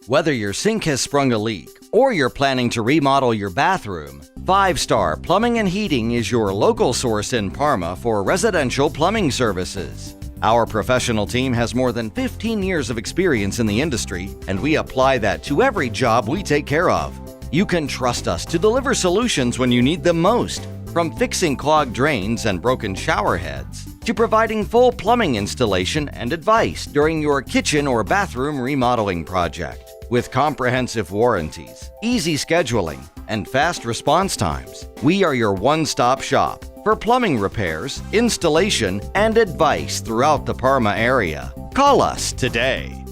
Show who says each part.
Speaker 1: Whether your sink has sprung a leak or you're planning to remodel your bathroom, 5-Star Plumbing and Heating is your local source in Parma for residential plumbing services. Our professional team has more than 15 years of experience in the industry, and we apply that to every job we take care of. You can trust us to deliver solutions when you need them most, from fixing clogged drains and broken shower heads to providing full plumbing installation and advice during your kitchen or bathroom remodeling project. With comprehensive warranties, easy scheduling, and fast response times, we are your one-stop shop for plumbing repairs, installation, and advice throughout the Parma area. Call us today.